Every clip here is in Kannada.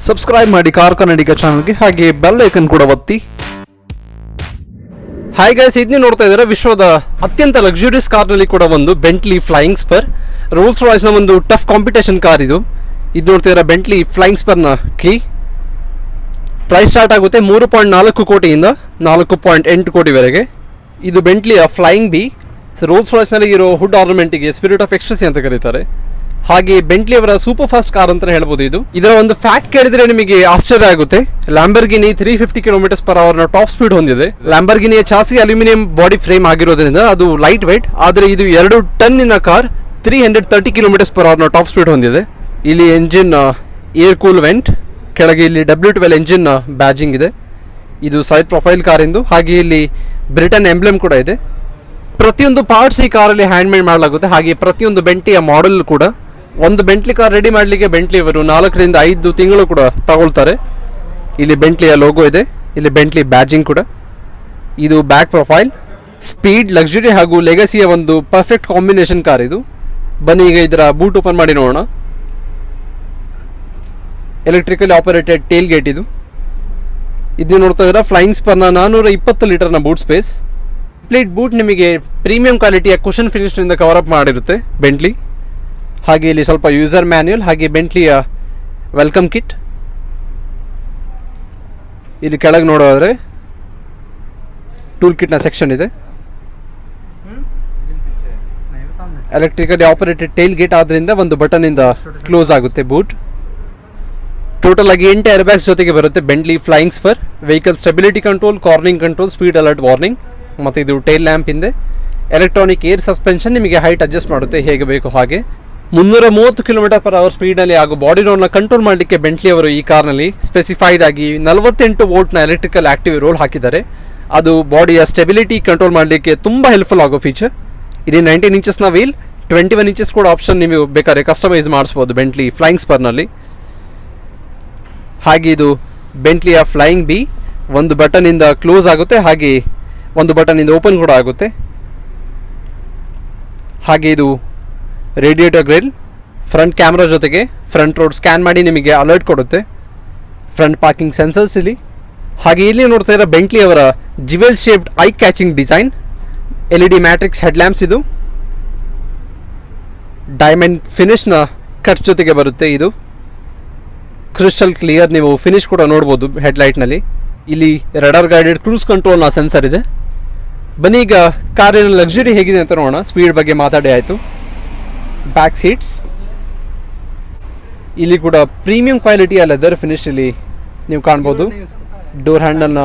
ಸಬ್ಸ್ಕ್ರೈಬ್ ಮಾಡಿ ಕಾರ್ ಕನ್ನಡಿಗ ಚಾನಲ್ಗೆ, ಹಾಗೆ ಬೆಲ್ ಐಕನ್ ಕೂಡ ಒತ್ತಿ. ಹಾಯ್ ಗೈಸ್, ಇದನ್ನ ನೋಡ್ತಾ ಇದ್ದಾರೆ ವಿಶ್ವದ ಅತ್ಯಂತ ಲಕ್ಸುರಿಯಸ್ ಕಾರ್ನಲ್ಲಿ ಕೂಡ ಒಂದು ಬೆಂಟ್ಲಿ ಫ್ಲೈಯಿಂಗ್ ಸ್ಪರ್. ರೋಲ್ಸ್ ರಾಯ್ಸ್ನ ಒಂದು ಟಫ್ ಕಾಂಪಿಟೇಷನ್ ಕಾರ್ ಇದು ನೋಡ್ತಾ ಇದ್ದಾರೆ ಬೆಂಟ್ಲಿ ಫ್ಲೈಯಿಂಗ್ ಸ್ಪರ್ನ ಕೀ. ಪ್ರೈಸ್ ಸ್ಟಾರ್ಟ್ ಆಗುತ್ತೆ 3.4 ಕೋಟಿಯಿಂದ 4.8 ಕೋಟಿವರೆಗೆ. ಇದು ಬೆಂಟ್ಲಿಯ ಫ್ಲೈಯಿಂಗ್ ಬಿ. ರೋಲ್ಸ್ ರಾಯ್ಸ್ನಲ್ಲಿ ಇರೋ ಹುಡ್ ಆರ್ನಮೆಂಟಿಗೆ ಸ್ಪಿರಿಟ್ ಆಫ್ ಎಕ್ಸ್ಟಸಿ ಅಂತ ಕರೀತಾರೆ. ಹಾಗೆ ಬೆಂಟ್ಲಿ ಅವರ ಸೂಪರ್ ಫಾಸ್ಟ್ ಕಾರ್ ಅಂತ ಹೇಳ್ಬೋದು. ಇದರ ಒಂದು ಫ್ಯಾಕ್ಟ್ ಕೇಳಿದ್ರೆ ನಿಮಗೆ ಆಶ್ಚರ್ಯ ಆಗುತ್ತೆ. ಲ್ಯಾಂಬರ್ಗಿನಿ 350 km/h ಟಾಪ್ ಸ್ಪೀಡ್ ಹೊಂದಿದೆ. ಲ್ಯಾಂಬರ್ಗಿನಿಯ ಚಾಸಿ ಅಲ್ಯೂಮಿನಿಯಂ ಬಾಡಿ ಫ್ರೇಮ್ ಆಗಿರೋದ್ರಿಂದ ಅದು ಲೈಟ್ ವೇಟ್, ಆದರೆ ಇದು 2 ಟನ್ನಿನ ಕಾರ್ 330 km/h ಟಾಪ್ ಸ್ಪೀಡ್ ಹೊಂದಿದೆ. ಇಲ್ಲಿ ಎಂಜಿನ್ ಏರ್ ಕೂಲ್ ವೆಂಟ್, ಕೆಳಗೆ ಇಲ್ಲಿ W12 ಎಂಜಿನ್ ಬ್ಯಾಜಿಂಗ್ ಇದೆ. ಇದು ಸೈಡ್ ಪ್ರೊಫೈಲ್ ಕಾರ್ ಎಂದು. ಹಾಗೆ ಇಲ್ಲಿ ಬ್ರಿಟನ್ ಎಂಬ್ಲೆಮ್ ಕೂಡ ಇದೆ. ಪ್ರತಿಯೊಂದು ಪಾರ್ಟ್ಸ್ ಈ ಕಾರಲ್ಲಿ ಹ್ಯಾಂಡ್ ಮೇಡ್ ಮಾಡಲಾಗುತ್ತೆ. ಹಾಗೆ ಪ್ರತಿಯೊಂದು ಬೆಂಟ್ಲಿಯ ಮಾಡೆಲ್ ಕೂಡ. ಒಂದು ಬೆಂಟ್ಲಿ ಕಾರ್ ರೆಡಿ ಮಾಡಲಿಕ್ಕೆ ಬೆಂಟ್ಲಿ ಅವರು 4 ರಿಂದ 5 ತಿಂಗಳು ಕೂಡ ತಗೊಳ್ತಾರೆ. ಇಲ್ಲಿ ಬೆಂಟ್ಲಿಯ ಲೋಗೋ ಇದೆ, ಇಲ್ಲಿ ಬೆಂಟ್ಲಿ ಬ್ಯಾಜಿಂಗ್ ಕೂಡ. ಇದು ಬ್ಯಾಕ್ ಪ್ರೊಫೈಲ್. ಸ್ಪೀಡ್, ಲಕ್ಸುರಿ ಹಾಗೂ ಲೆಗಸಿಯ ಒಂದು ಪರ್ಫೆಕ್ಟ್ ಕಾಂಬಿನೇಷನ್ ಕಾರ್ ಇದು. ಬನ್ನಿ ಈಗ ಇದರ ಬೂಟ್ ಓಪನ್ ಮಾಡಿ ನೋಡೋಣ. ಎಲೆಕ್ಟ್ರಿಕಲಿ ಆಪರೇಟೆಡ್ ಟೇಲ್ ಗೇಟ್ ಇದು ನೋಡ್ತಾ ಇದ್ದೀರಾ ಫ್ಲೈಯಿಂಗ್ ಸ್ಪರ್ನ 420 ಲೀಟರ್ನ ಬೂಟ್ ಸ್ಪೇಸ್. ಕಂಪ್ಲೀಟ್ ಬೂಟ್ ನಿಮಗೆ ಪ್ರೀಮಿಯಂ ಕ್ವಾಲಿಟಿಯ ಕುಷನ್ ಫಿನಿಶ್ನಿಂದ ಕವರ್ ಅಪ್ ಮಾಡಿರುತ್ತೆ ಬೆಂಟ್ಲಿ. ಹಾಗೆ ಇಲ್ಲಿ ಸ್ವಲ್ಪ ಯೂಸರ್ ಮ್ಯಾನ್ಯುಯಲ್, ಹಾಗೆ ಬೆಂಟ್ಲಿಯ ವೆಲ್ಕಮ್ ಕಿಟ್. ಇಲ್ಲಿ ಕೆಳಗೆ ನೋಡೋದ್ರೆ ಟೂಲ್ ಕಿಟ್ನ ಸೆಕ್ಷನ್ ಇದೆ. ಎಲೆಕ್ಟ್ರಿಕಲಿ ಆಪರೇಟೆಡ್ ಟೈಲ್ ಗೇಟ್ ಆದ್ರಿಂದ ಒಂದು ಬಟನ್ ಇಂದ ಕ್ಲೋಸ್ ಆಗುತ್ತೆ ಬೂಟ್. ಟೋಟಲ್ ಆಗಿ 8 ಏರ್ ಬ್ಯಾಗ್ಸ್ ಜೊತೆಗೆ ಬರುತ್ತೆ Bentley Flying spur. Vehicle stability control, Corning control, speed alert warning, ಮತ್ತು ಇದು ಟೈಲ್ ಲ್ಯಾಂಪ್ ಹಿಂದೆ. ಎಲೆಕ್ಟ್ರಾನಿಕ್ ಏರ್ ಸಸ್ಪೆನ್ಷನ್ ನಿಮಗೆ ಹೈಟ್ ಅಡ್ಜಸ್ಟ್ ಮಾಡುತ್ತೆ ಹೇಗೆ ಬೇಕು ಹಾಗೆ. 330 km/h ಸ್ಪೀಡ್ನಲ್ಲಿ ಹಾಗೂ ಬಾಡಿ ರೋಲ್ನ ಕಂಟ್ರೋಲ್ ಮಾಡಲಿಕ್ಕೆ ಬೆಂಟ್ಲಿ ಅವರು ಈ ಕಾರ್ನಲ್ಲಿ ಸ್ಪೆಸಿಫೈಡ್ ಆಗಿ 48 ವೋಲ್ಟ್ನ ಎಲೆಕ್ಟ್ರಿಕಲ್ ಆಕ್ಟಿವ್ ರೋಲ್ ಹಾಕಿದ್ದಾರೆ. ಅದು ಬಾಡಿಯ ಸ್ಟೆಬಿಲಿಟಿ ಕಂಟ್ರೋಲ್ ಮಾಡಲಿಕ್ಕೆ ತುಂಬ ಹೆಲ್ಪ್ಫುಲ್ ಆಗೋ ಫೀಚರ್. ಇದು 19 ಇಂಚಸ್ನ ವೀಲ್, 21 ಇಂಚಸ್ ಕೂಡ ಆಪ್ಷನ್ ನೀವು ಬೇಕಾದ್ರೆ ಕಸ್ಟಮೈಸ್ ಮಾಡಿಸ್ಬೋದು ಬೆಂಟ್ಲಿ ಫ್ಲೈಯಿಂಗ್ ಸ್ಪರ್ನಲ್ಲಿ. ಹಾಗೆ ಇದು ಬೆಂಟ್ಲಿಯ ಫ್ಲೈಯಿಂಗ್ ಬಿ. ಒಂದು ಬಟನಿಂದ ಕ್ಲೋಸ್ ಆಗುತ್ತೆ, ಹಾಗೆ ಒಂದು ಬಟನಿಂದ ಓಪನ್ ಕೂಡ ಆಗುತ್ತೆ. ಹಾಗೆ ಇದು ರೇಡಿಯೇಟರ್ ಗ್ರಿಲ್, ಫ್ರಂಟ್ ಕ್ಯಾಮ್ರಾ ಜೊತೆಗೆ ಫ್ರಂಟ್ ರೋಡ್ ಸ್ಕ್ಯಾನ್ ಮಾಡಿ ನಿಮಗೆ ಅಲರ್ಟ್ ಕೊಡುತ್ತೆ. ಫ್ರಂಟ್ ಪಾರ್ಕಿಂಗ್ ಸೆನ್ಸರ್ಸ್ ಇಲ್ಲಿ. ಹಾಗೆ ಇಲ್ಲಿ ನೋಡ್ತಾ ಇರೋ ಬೆಂಟ್ಲಿ ಅವರ jewel shaped I catching design. LED matrix headlamps ಇದು. ಡೈಮಂಡ್ ಫಿನಿಶ್ನ ಕಟ್ ಜೊತೆಗೆ ಬರುತ್ತೆ. ಇದು ಕ್ರಿಸ್ಟಲ್ ಕ್ಲಿಯರ್, ನೀವು ಫಿನಿಶ್ ಕೂಡ ನೋಡ್ಬೋದು ಹೆಡ್ಲೈಟ್ನಲ್ಲಿ. ಇಲ್ಲಿ ರಡಾರ್ ಗೈಡೆಡ್ ಕ್ರೂಸ್ ಕಂಟ್ರೋಲ್ನ ಸೆನ್ಸರ್ ಇದೆ. ಬನ್ನಿ ಈಗ ಕಾರಿನ ಲಕ್ಸುರಿ ಹೇಗಿದೆ ಅಂತ ನೋಡೋಣ. ಸ್ಪೀಡ್ ಬಗ್ಗೆ ಮಾತಾಡಿ ಆಯಿತು. ಬ್ಯಾಕ್ ಸೀಟ್ಸ್ ಇಲ್ಲಿ ಕೂಡ ಪ್ರೀಮಿಯಂ ಕ್ವಾಲಿಟಿಯ ಲೆದರ್ ಫಿನಿಶ್ ಇಲ್ಲಿ ನೀವು ಕಾಣ್ಬೋದು. ಡೋರ್ ಹ್ಯಾಂಡಲ್ನ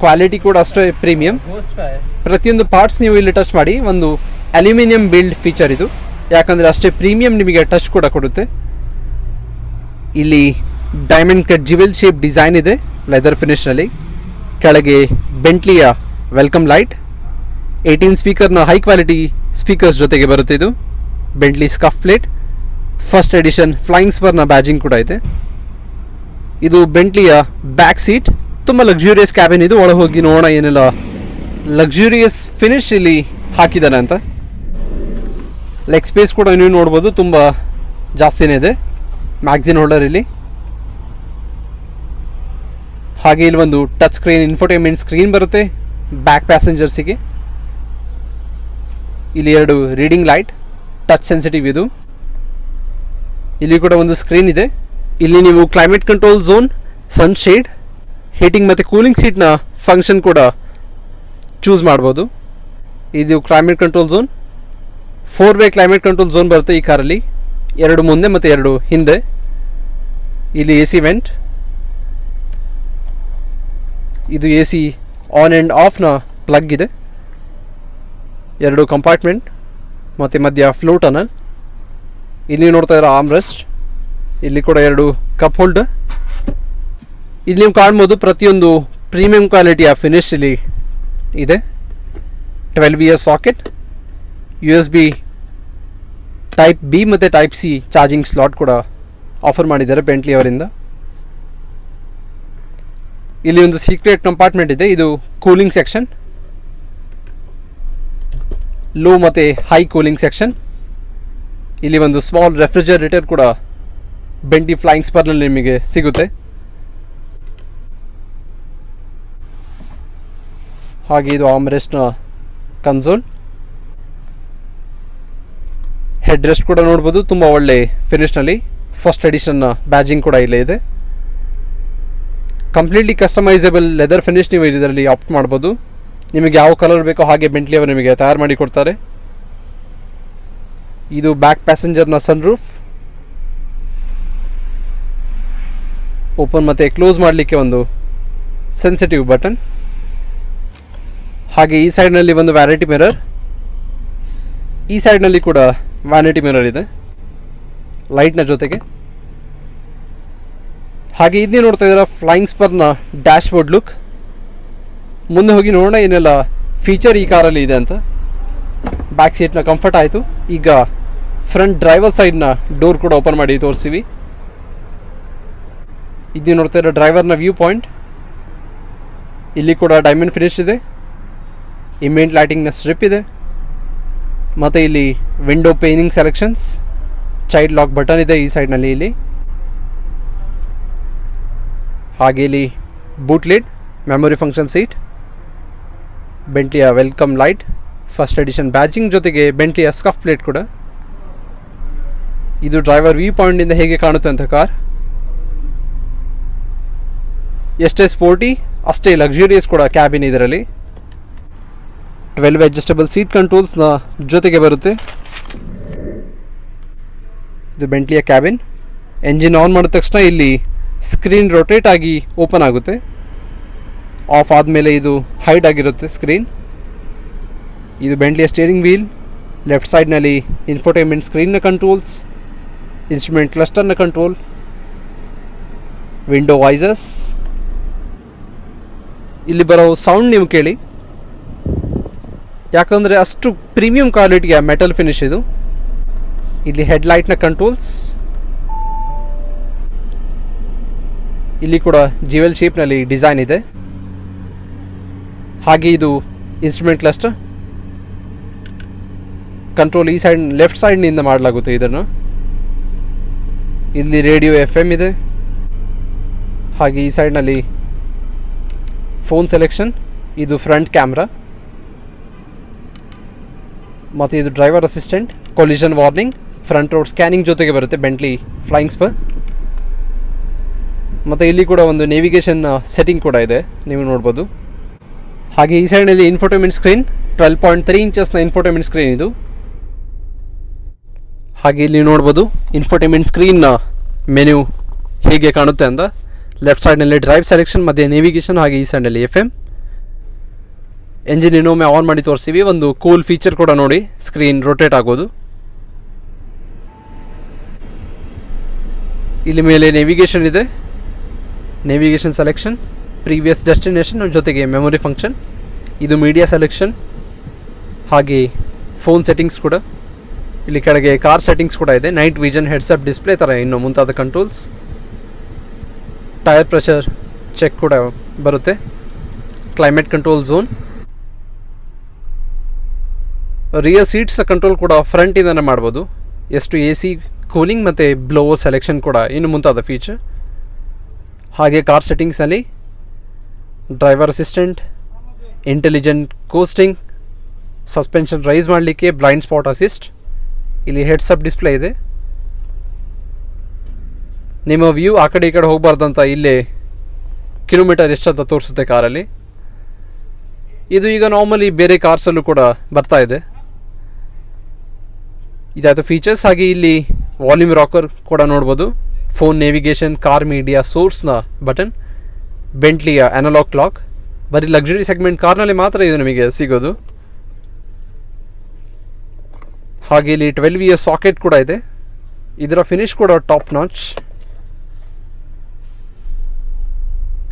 ಕ್ವಾಲಿಟಿ ಕೂಡ ಅಷ್ಟೇ ಪ್ರೀಮಿಯಂ. ಪ್ರತಿಯೊಂದು ಪಾರ್ಟ್ಸ್ ನೀವು ಇಲ್ಲಿ ಟಚ್ ಮಾಡಿ. ಒಂದು ಅಲ್ಯೂಮಿನಿಯಂ ಬಿಲ್ಡ್ ಫೀಚರ್ ಇದು, ಯಾಕಂದರೆ ಅಷ್ಟೇ ಪ್ರೀಮಿಯಂ ನಿಮಗೆ ಟಚ್ ಕೂಡ ಕೊಡುತ್ತೆ. ಇಲ್ಲಿ diamond cut jewel shape design ಇದೆ ಲೆದರ್ ಫಿನಿಶ್ನಲ್ಲಿ. ಕೆಳಗೆ ಬೆಂಟ್ಲಿಯ ವೆಲ್ಕಮ್ ಲೈಟ್, 18 ಸ್ಪೀಕರ್ನ ಹೈ ಕ್ವಾಲಿಟಿ ಸ್ಪೀಕರ್ಸ್ ಜೊತೆಗೆ ಬರುತ್ತೆ. ಇದು Bentley scuff plate, first edition Flying ಸ್ಪರ್ನ ಬ್ಯಾಜಿಂಗ್ ಕೂಡ ಇದೆ. ಇದು ಬೆಂಟ್ಲಿಯ ಬ್ಯಾಕ್ ಸೀಟ್, ತುಂಬ ಲಕ್ಸುರಿಯಸ್ ಕ್ಯಾಬಿನ್ ಇದು. ಒಳಗೆ ಹೋಗಿ ನೋಡೋಣ ಏನೆಲ್ಲ ಲಕ್ಸುರಿಯಸ್ ಫಿನಿಶ್ ಇಲ್ಲಿ ಹಾಕಿದ್ದಾನೆ ಅಂತ. ಲೆಗ್ ಸ್ಪೇಸ್ ಕೂಡ ನೀವು ನೋಡ್ಬೋದು, ತುಂಬ ಜಾಸ್ತಿನೇ ಇದೆ. ಮ್ಯಾಗ್ಝಿನ್ ಹೋಲ್ಡರ್ ಇಲ್ಲಿ. ಹಾಗೆ ಇಲ್ಲಿ ಒಂದು ಟಚ್ ಸ್ಕ್ರೀನ್ ಇನ್ಫೋಟೈನ್ಮೆಂಟ್ ಸ್ಕ್ರೀನ್ ಬರುತ್ತೆ ಬ್ಯಾಕ್ ಪ್ಯಾಸೆಂಜರ್ಸಿಗೆ. ಇಲ್ಲಿ 2 ರೀಡಿಂಗ್ ಲೈಟ್, ಟಚ್ ಸೆನ್ಸಿಟಿವ್ ಇದು. ಇಲ್ಲಿ ಕೂಡ ಒಂದು ಸ್ಕ್ರೀನ್ ಇದೆ. ಇಲ್ಲಿ ನೀವು climate control zone, sun shade, heating ಮತ್ತು ಕೂಲಿಂಗ್ ಸೀಟ್ನ ಫಂಕ್ಷನ್ ಕೂಡ ಚೂಸ್ ಮಾಡ್ಬೋದು. ಇದು ಕ್ಲೈಮೇಟ್ ಕಂಟ್ರೋಲ್ ಝೋನ್. 4-ವೇ ಕ್ಲೈಮೇಟ್ ಕಂಟ್ರೋಲ್ ಝೋನ್ ಬರುತ್ತೆ ಈ ಕಾರಲ್ಲಿ, 2 ಮುಂದೆ ಮತ್ತು 2 ಹಿಂದೆ. ಇಲ್ಲಿ AC ವೆಂಟ್. ಇದು AC ಆನ್ ಆ್ಯಂಡ್ ಆಫ್ನ ಪ್ಲಗ್ ಇದೆ. 2 ಕಂಪಾರ್ಟ್ಮೆಂಟ್ ಮತ್ತು ಮಧ್ಯ ಫ್ಲೋ ಟನಲ್. ಇಲ್ಲಿ ನೋಡ್ತಾ ಇರೋ ಆರ್ಮ್ರೆಸ್ಟ್. ಇಲ್ಲಿ ಕೂಡ 2 ಕಪ್ ಹೋಲ್ಡರ್. ಇಲ್ಲಿ ನೀವು ಕಾಣ್ಬೋದು ಪ್ರತಿಯೊಂದು ಪ್ರೀಮಿಯಂ ಕ್ವಾಲಿಟಿಯ ಫಿನಿಶ್ ಇಲ್ಲಿ ಇದೆ. 12V socket, USB type B ಮತ್ತು ಟೈಪ್ C ಚಾರ್ಜಿಂಗ್ ಸ್ಲಾಟ್ ಕೂಡ ಆಫರ್ ಮಾಡಿದ್ದಾರೆ ಬೆಂಟ್ಲಿ ಅವರಿಂದ. ಇಲ್ಲಿ ಒಂದು ಸೀಕ್ರೆಟ್ ಕಂಪಾರ್ಟ್ಮೆಂಟ್ ಇದೆ. ಇದು ಕೂಲಿಂಗ್ ಸೆಕ್ಷನ್, ಲೋ ಮತ್ತು ಹೈ ಕೂಲಿಂಗ್ ಸೆಕ್ಷನ್. ಇಲ್ಲಿ ಒಂದು ಸ್ಮಾಲ್ ರೆಫ್ರಿಜರೇಟರ್ ಕೂಡ ಬೆಂಟ್ಲಿ ಫ್ಲೈಯಿಂಗ್ ಸ್ಪರ್ನಲ್ಲಿ ನಿಮಗೆ ಸಿಗುತ್ತೆ. ಹಾಗೆ ಇದು ಆಮ್ರೆಸ್ಟ್ನ ಕನ್ಸೋಲ್. ಹೆಡ್ ರೆಸ್ಟ್ ಕೂಡ ನೋಡ್ಬೋದು, ತುಂಬ ಒಳ್ಳೆ ಫಿನಿಶ್ನಲ್ಲಿ. ಫಸ್ಟ್ ಎಡಿಷನ್ನ ಬ್ಯಾಜಿಂಗ್ ಕೂಡ ಇಲ್ಲೇ ಇದೆ. ಕಂಪ್ಲೀಟ್ಲಿ ಕಸ್ಟಮೈಸೇಬಲ್ ಲೆದರ್ ಫಿನಿಶ್ ನೀವು ಇದರಲ್ಲಿ ಆಪ್ಟ್ ಮಾಡ್ಬೋದು. ನಿಮಗೆ ಯಾವ ಕಲರ್ ಬೇಕೋ ಹಾಗೆ ಬೆಂಟ್ಲಿ ಅವರು ನಿಮಗೆ ತಯಾರು ಮಾಡಿ ಕೊಡ್ತಾರೆ. ಇದು ಬ್ಯಾಕ್ ಪ್ಯಾಸೆಂಜರ್ನ ಸನ್ರೂಫ್. ಓಪನ್ ಮತ್ತು ಕ್ಲೋಸ್ ಮಾಡಲಿಕ್ಕೆ ಒಂದು ಸೆನ್ಸಿಟಿವ್ ಬಟನ್. ಹಾಗೆ ಈ ಸೈಡ್ನಲ್ಲಿ ಒಂದು ವ್ಯಾನಿಟಿ ಮಿರರ್, ಈ ಸೈಡ್ನಲ್ಲಿ ಕೂಡ ವ್ಯಾನಿಟಿ ಮಿರರ್ ಇದೆ ಲೈಟ್ನ ಜೊತೆಗೆ. ಹಾಗೆ ಇದನ್ನೇ ನೋಡ್ತಾ ಇದ್ದೀರಾ ಫ್ಲೈಯಿಂಗ್ ಸ್ಪರ್ನ ಡ್ಯಾಶ್ ಬೋರ್ಡ್ ಲುಕ್. ಮುಂದೆ ಹೋಗಿ ನೋಡೋಣ ಏನೆಲ್ಲ ಫೀಚರ್ ಈ ಕಾರಲ್ಲಿ ಇದೆ ಅಂತ. ಬ್ಯಾಕ್ ಸೀಟ್ನ ಕಂಫರ್ಟ್ ಆಯಿತು. ಈಗ ಫ್ರಂಟ್ ಡ್ರೈವರ್ ಸೈಡ್ನ ಡೋರ್ ಕೂಡ ಓಪನ್ ಮಾಡಿ ತೋರಿಸ್ತೀವಿ. ಇದು ನೋಡ್ತಾ ಇರೋ ಡ್ರೈವರ್ನ ವ್ಯೂ ಪಾಯಿಂಟ್. ಇಲ್ಲಿ ಕೂಡ ಡೈಮಂಡ್ ಫಿನಿಶ್ ಇದೆ. ಇಮೆಂಟ್ ಲೈಟಿಂಗ್ನ ಸ್ಟ್ರಿಪ್ ಇದೆ. ಮತ್ತು ಇಲ್ಲಿ window panning selections, child lock button ಇದೆ ಈ ಸೈಡ್ನಲ್ಲಿ. ಇಲ್ಲಿ ಹಾಗೆ ಇಲ್ಲಿ boot lid, memory function seat, ಬೆಂಟ್ಲಿಯ welcome light, first edition badging ಜೊತೆಗೆ ಬೆಂಟ್ಲಿಯ ಸ್ಕಫ್ ಪ್ಲೇಟ್ ಕೂಡ. ಇದು ಡ್ರೈವರ್ ವ್ಯೂ ಪಾಯಿಂಟಿಂದ ಹೇಗೆ ಕಾಣುತ್ತೆ ಅಂತ ಕಾರ್. ಎಷ್ಟೇ ಸ್ಪೋರ್ಟಿ ಅಷ್ಟೇ ಲಕ್ಸುರಿಯಸ್ ಕೂಡ ಕ್ಯಾಬಿನ್ ಇದರಲ್ಲಿ. 12 ಅಡ್ಜಸ್ಟಬಲ್ ಸೀಟ್ ಕಂಟ್ರೋಲ್ಸ್ನ ಜೊತೆಗೆ ಬರುತ್ತೆ. ಇದು ಬೆಂಟ್ಲಿಯ ಕ್ಯಾಬಿನ್. ಎಂಜಿನ್ ಆನ್ ಮಾಡಿದ ತಕ್ಷಣ ಇಲ್ಲಿ ಸ್ಕ್ರೀನ್ ರೊಟೇಟ್ ಆಗಿ ಓಪನ್ ಆಗುತ್ತೆ. ಆಫ್ ಆದಮೇಲೆ ಇದು ಹೈಡ್ ಆಗಿರುತ್ತೆ ಸ್ಕ್ರೀನ್. ಇದು ಬೆಂಟ್ಲಿಯ ಸ್ಟೇರಿಂಗ್ ವೀಲ್. ಲೆಫ್ಟ್ ಸೈಡ್ನಲ್ಲಿ ಇನ್ಫೋಟೈನ್ಮೆಂಟ್ ಸ್ಕ್ರೀನ್ನ ಕಂಟ್ರೋಲ್ಸ್, ಇನ್ಸ್ಟ್ರೂಮೆಂಟ್ ಕ್ಲಸ್ಟರ್ನ ಕಂಟ್ರೋಲ್, ವಿಂಡೋ ವೈಸರ್ಸ್. ಇಲ್ಲಿ ಬರೋ ಸೌಂಡ್ ನೀವು ಕೇಳಿ, ಯಾಕಂದರೆ ಅಷ್ಟು ಪ್ರೀಮಿಯಂ ಕ್ವಾಲಿಟಿಯ ಮೆಟಲ್ ಫಿನಿಶ್ ಇದು. ಇಲ್ಲಿ ಹೆಡ್ಲೈಟ್ನ ಕಂಟ್ರೋಲ್ಸ್, ಇಲ್ಲಿ ಕೂಡ ಜಿವೆಲ್ ಶೇಪ್ನಲ್ಲಿ ಡಿಸೈನ್ ಇದೆ. ಹಾಗೆ ಇದು ಇನ್ಸ್ಟ್ರೂಮೆಂಟ್ ಕ್ಲಸ್ಟರ್ ಕಂಟ್ರೋಲ್ ಈ ಸೈಡ್ ಲೆಫ್ಟ್ ಸೈಡ್ನಿಂದ ಮಾಡಲಾಗುತ್ತೆ ಇದನ್ನು. ಇಲ್ಲಿ ರೇಡಿಯೋ FM ಇದೆ. ಹಾಗೆ ಈ ಸೈಡ್ನಲ್ಲಿ ಫೋನ್ ಸೆಲೆಕ್ಷನ್, ಇದು ಫ್ರಂಟ್ ಕ್ಯಾಮ್ರಾ, ಮತ್ತು ಇದು driver assistant, collision warning, front road scanning ಜೊತೆಗೆ ಬರುತ್ತೆ ಬೆಂಟ್ಲಿ ಫ್ಲೈಯಿಂಗ್ ಸ್ಪರ್. ಮತ್ತು ಇಲ್ಲಿ ಕೂಡ ಒಂದು ನೇವಿಗೇಷನ್ ಸೆಟ್ಟಿಂಗ್ ಕೂಡ ಇದೆ, ನೀವು ನೋಡ್ಬೋದು. ಹಾಗೆ ಈ ಸೈಡ್ನಲ್ಲಿ ಇನ್ಫೋಟೈನ್ಮೆಂಟ್ ಸ್ಕ್ರೀನ್, 12.3 ಇಂಚಸ್ನ ಇನ್ಫೋಟೈನ್ಮೆಂಟ್ ಸ್ಕ್ರೀನ್ ಇದು. ಹಾಗೆ ಇಲ್ಲಿ ನೋಡ್ಬೋದು ಇನ್ಫೋಟೈನ್ಮೆಂಟ್ ಸ್ಕ್ರೀನ್ನ ಮೆನ್ಯೂ ಹೇಗೆ ಕಾಣುತ್ತೆ ಅಂತ. ಲೆಫ್ಟ್ ಸೈಡ್ನಲ್ಲಿ ಡ್ರೈವ್ ಸೆಲೆಕ್ಷನ್ ಮತ್ತು ನೇವಿಗೇಷನ್, ಹಾಗೆ ಈ ಸೈಡ್ನಲ್ಲಿ FM. ಎಂಜಿನ್ ಇನ್ನೊಮ್ಮೆ ಆನ್ ಮಾಡಿ ತೋರಿಸ್ತೀವಿ. ಒಂದು ಕೂಲ್ ಫೀಚರ್ ಕೂಡ ನೋಡಿ, ಸ್ಕ್ರೀನ್ ರೊಟೇಟ್ ಆಗೋದು. ಇಲ್ಲಿ ಮೇಲೆ ನೇವಿಗೇಷನ್ ಇದೆ, ನೇವಿಗೇಷನ್ ಸೆಲೆಕ್ಷನ್, ಪ್ರೀವಿಯಸ್ ಡೆಸ್ಟಿನೇಷನ್ ಜೊತೆಗೆ ಮೆಮೊರಿ ಫಂಕ್ಷನ್. ಇದು ಮೀಡಿಯಾ ಸೆಲೆಕ್ಷನ್, ಹಾಗೆ ಫೋನ್ ಸೆಟ್ಟಿಂಗ್ಸ್ ಕೂಡ. ಇಲ್ಲಿ ಕೆಳಗೆ ಕಾರ್ ಸೆಟ್ಟಿಂಗ್ಸ್ ಕೂಡ ಇದೆ, ನೈಟ್ ವಿಷನ್, ಹೆಡ್ಸಪ್ ಡಿಸ್ಪ್ಲೇ ಥರ ಇನ್ನು ಮುಂತಾದ ಕಂಟ್ರೋಲ್ಸ್. ಟೈರ್ ಪ್ರೆಷರ್ ಚೆಕ್ ಕೂಡ ಬರುತ್ತೆ. Climate control zone. Rear seats control ಕೂಡ ಫ್ರಂಟಿಂದನೇ ಮಾಡ್ಬೋದು. ಎಷ್ಟು AC ಕೂಲಿಂಗ್ ಮತ್ತು ಬ್ಲೋವರ್ ಸೆಲೆಕ್ಷನ್ ಕೂಡ ಇನ್ನು ಮುಂತಾದ ಫೀಚರ್. ಹಾಗೆ ಕಾರ್ ಸೆಟ್ಟಿಂಗ್ಸಲ್ಲಿ driver assistant, intelligent coasting, suspension rise ಮಾಡಲಿಕ್ಕೆ ಬ್ಲೈಂಡ್ ಸ್ಪಾಟ್ ಅಸಿಸ್ಟ್. ಇಲ್ಲಿ ಹೆಡ್ಸಪ್ ಡಿಸ್ಪ್ಲೇ ಇದೆ. ನಿಮ್ಮ ವ್ಯೂ ಆ ಕಡೆ ಈ ಕಡೆ ಹೋಗಬಾರ್ದಂತ ಇಲ್ಲೇ ಕಿಲೋಮೀಟರ್ ಎಷ್ಟಂತ ತೋರಿಸುತ್ತೆ ಕಾರಲ್ಲಿ. ಇದು ಈಗ ನಾರ್ಮಲಿ ಬೇರೆ ಕಾರ್ಸಲ್ಲೂ ಕೂಡ ಬರ್ತಾ ಇದೆ. ಇದಾಯಿತು ಫೀಚರ್ಸ್. ಹಾಗೆ ಇಲ್ಲಿ ವಾಲ್ಯೂಮ್ ರಾಕರ್ ಕೂಡ ನೋಡ್ಬೋದು. ಫೋನ್ ನೇವಿಗೇಷನ್, ಕಾರ್ ಮೀಡಿಯಾ, ಸೋರ್ಸ್ನ ಬಟನ್, ಬೆಂಟ್ಲಿಯ ಅನಲಾಗ್ ಕ್ಲಾಕ್. ಬರೀ ಲಕ್ಸುರಿ ಸೆಗ್ಮೆಂಟ್ ಕಾರ್ನಲ್ಲಿ ಮಾತ್ರ ಇದು ನಮಗೆ ಸಿಗೋದು. ಹಾಗೆ ಇಲ್ಲಿ 12V ಸಾಕೆಟ್ ಕೂಡ ಇದೆ. ಇದರ ಫಿನಿಶ್ ಕೂಡ ಟಾಪ್ ನಾಚ್.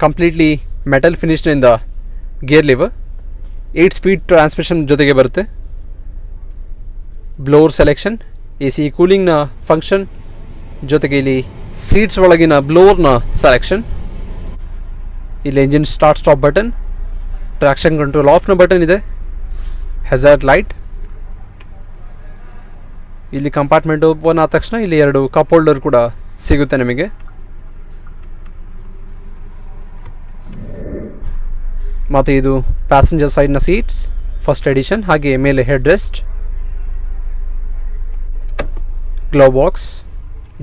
ಕಂಪ್ಲೀಟ್ಲಿ ಮೆಟಲ್ ಫಿನಿಶ್ನಿಂದ ಗೇರ್ ಲಿವರ್, 8 ಸ್ಪೀಡ್ ಟ್ರಾನ್ಸ್ಮಿಷನ್ ಜೊತೆಗೆ ಬರುತ್ತೆ. ಬ್ಲೋವರ್ ಸೆಲೆಕ್ಷನ್, AC ಕೂಲಿಂಗ್ನ ಫಂಕ್ಷನ್ ಜೊತೆಗೆ ಇಲ್ಲಿ ಸೀಟ್ಸ್ ಒಳಗಿನ ಬ್ಲೋವರ್ನ ಸೆಲೆಕ್ಷನ್. ಇಲ್ಲಿ engine start stop button, traction control ಆಫ್ನ ಬಟನ್ ಇದೆ, ಹೆಜಾರ್ಡ್ ಲೈಟ್. ಇಲ್ಲಿ ಕಂಪಾರ್ಟ್ಮೆಂಟ್ ಓಪನ್ ಆದ ತಕ್ಷಣ ಇಲ್ಲಿ 2 ಕಪ್ ಹೋಲ್ಡರ್ ಕೂಡ ಸಿಗುತ್ತೆ ನಿಮಗೆ. ಮತ್ತು ಇದು ಪ್ಯಾಸೆಂಜರ್ ಸೈಡ್ನ ಸೀಟ್ಸ್ ಫಸ್ಟ್ ಎಡಿಷನ್. ಹಾಗೆ ಮೇಲೆ head rest, glove box,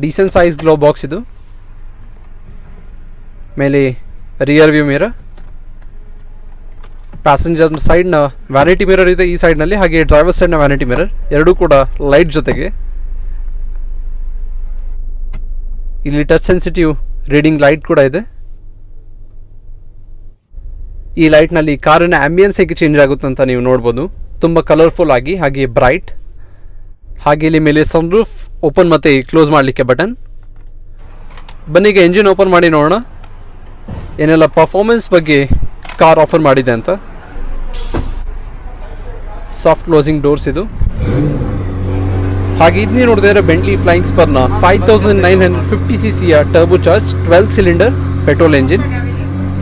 decent size glove box ಇದು. ಮೇಲೆ ರಿಯರ್ ವ್ಯೂ ಮಿರರ್, ಪ್ಯಾಸೆಂಜರ್ ಸೈಡ್ನ ವ್ಯಾನಿಟಿ ಮಿರರ್ ಇದೆ ಈ ಸೈಡ್ನಲ್ಲಿ, ಹಾಗೆ ಡ್ರೈವರ್ ಸೈಡ್ನ ವ್ಯಾನಿಟಿ ಮಿರರ್ ಎರಡೂ ಕೂಡ ಲೈಟ್ ಜೊತೆಗೆ. ಇಲ್ಲಿ ಟಚ್ ಸೆನ್ಸಿಟಿವ್ ರೀಡಿಂಗ್ ಲೈಟ್ ಕೂಡ ಇದೆ. ಈ ಲೈಟ್ನಲ್ಲಿ ಕಾರಿನ ಆಂಬಿಯನ್ಸ್ ಹೇಗೆ ಚೇಂಜ್ ಆಗುತ್ತೆ ಅಂತ ನೀವು ನೋಡ್ಬೋದು, ತುಂಬ ಕಲರ್ಫುಲ್ ಆಗಿ ಹಾಗೆ ಬ್ರೈಟ್. ಹಾಗೆ ಇಲ್ಲಿ ಮೇಲೆ ಸನ್ರೂಫ್ ಓಪನ್ ಮತ್ತು ಕ್ಲೋಸ್ ಮಾಡಲಿಕ್ಕೆ ಬಟನ್. ಬನ್ನಿ ಈಗ ಎಂಜಿನ್ ಓಪನ್ ಮಾಡಿ ನೋಡೋಣ ಏನೆಲ್ಲ ಪರ್ಫಾರ್ಮೆನ್ಸ್ ಬಗ್ಗೆ ಕಾರ್ ಆಫರ್ ಮಾಡಿದೆ ಅಂತ. ಸಾಫ್ಟ್ ಕ್ಲೋಸಿಂಗ್ ಡೋರ್ಸ್ ಇದು. ಹಾಗೆ ಇದು ನೋಡಿದ್ರೆ ಬೆಂಟ್ಲಿ ಫ್ಲೈಯಿಂಗ್ ಸ್ಪರ್ನ 5950 cc turbo charge 12 cylinder petrol engine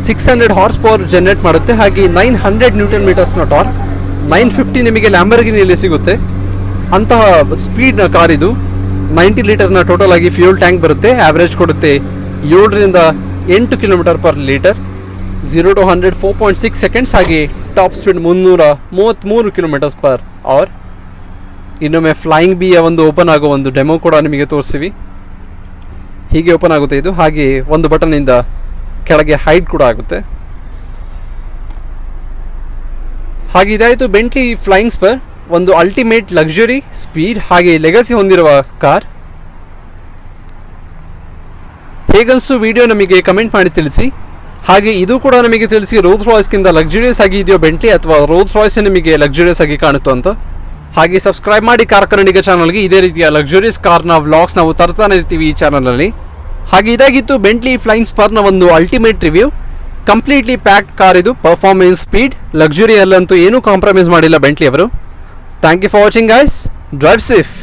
600 horse power generate ಮಾಡುತ್ತೆ. ಹಾಗೆ 900 ನ್ಯೂಟನ್ ಮೀಟರ್ಸ್ನ ಟಾರ್ಕ್. 950 ನಿಮಗೆ ಲ್ಯಾಂಬರ್ಗಿನಿಯಲ್ಲಿ ಸಿಗುತ್ತೆ ಅಂತಹ ಸ್ಪೀಡ್ನ ಕಾರ್ ಇದು. 90 ಲೀಟರ್ನ ಟೋಟಲ್ ಆಗಿ ಫ್ಯೂಲ್ ಟ್ಯಾಂಕ್ ಬರುತ್ತೆ. ಆವ್ರೇಜ್ ಕೊಡುತ್ತೆ 7ರಿಂದ 8 kilometre per litre. 0 to 100 4.6 seconds. ಹಾಗೆ top speed 333 kilometres per hour. ಇನ್ನೊಮ್ಮೆ ಫ್ಲೈಯಿಂಗ್ ಬಿಯ ಒಂದು ಓಪನ್ ಆಗೋ ಒಂದು ಡೆಮೋ ಕೂಡ ನಿಮಗೆ ತೋರಿಸ್ತೀವಿ. ಹೀಗೆ ಓಪನ್ ಆಗುತ್ತೆ ಇದು. ಹಾಗೆ ಒಂದು ಬಟನ್ನಿಂದ ಕೆಳಗೆ ಹೈಡ್ ಕೂಡ ಆಗುತ್ತೆ. ಹಾಗೆ ಇದಾಯಿತು ಬೆಂಟ್ಲಿ ಫ್ಲೈಯಿಂಗ್ ಸ್ಪರ್, ಒಂದು ಅಲ್ಟಿಮೇಟ್ ಲಕ್ಸುರಿ, ಸ್ಪೀಡ್ ಹಾಗೆ ಲೆಗಸಿ ಹೊಂದಿರುವ ಕಾರ್. ಹೇಗನ್ಸು ವಿಡಿಯೋ ನಮಗೆ ಕಮೆಂಟ್ ಮಾಡಿ ತಿಳಿಸಿ. ಹಾಗೆ ಇದು ಕೂಡ ನಮಗೆ ತಿಳಿಸಿ ರೋಲ್ಸ್ ರಾಯ್ಸ್ಗಿಂತ ಲಕ್ಸುರಿಯಸ್ ಆಗಿ ಇದೆಯೋ ಬೆಂಟ್ಲಿ, ಅಥವಾ ರೋಲ್ಸ್ ರಾಯ್ಸ್ ನಿಮಗೆ ಲಕ್ಸುರಿಯಸ್ ಆಗಿ ಕಾಣುತ್ತೋ ಅಂತ. ಹಾಗೆ ಸಬ್ಸ್ಕ್ರೈಬ್ ಮಾಡಿ ಕಾರ್ ಕನ್ನಡಿಗ ಚಾನಲ್ಗೆ. ಇದೇ ರೀತಿಯ ಲಕ್ಸುರಿಯಸ್ ಕಾರ್ನ ವ್ಲಾಗ್ಸ್ ನಾವು ತರ್ತಾನೆ ಇರ್ತೀವಿ ಈ ಚಾನಲಲ್ಲಿ. ಹಾಗೆ ಇದಾಗಿತ್ತು ಬೆಂಟ್ಲಿ ಫ್ಲೈಯಿಂಗ್ ಸ್ಪರ್ನ ಒಂದು ultimate review. Completely packed car ಇದು. ಪರ್ಫಾರ್ಮೆನ್ಸ್, ಸ್ಪೀಡ್, ಲಕ್ಸುರಿಯಲ್ಲಂತೂ ಏನೂ ಕಾಂಪ್ರಮೈಸ್ ಮಾಡಿಲ್ಲ ಬೆಂಟ್ಲಿ ಅವರು. Thank you for watching guys. Drive safe.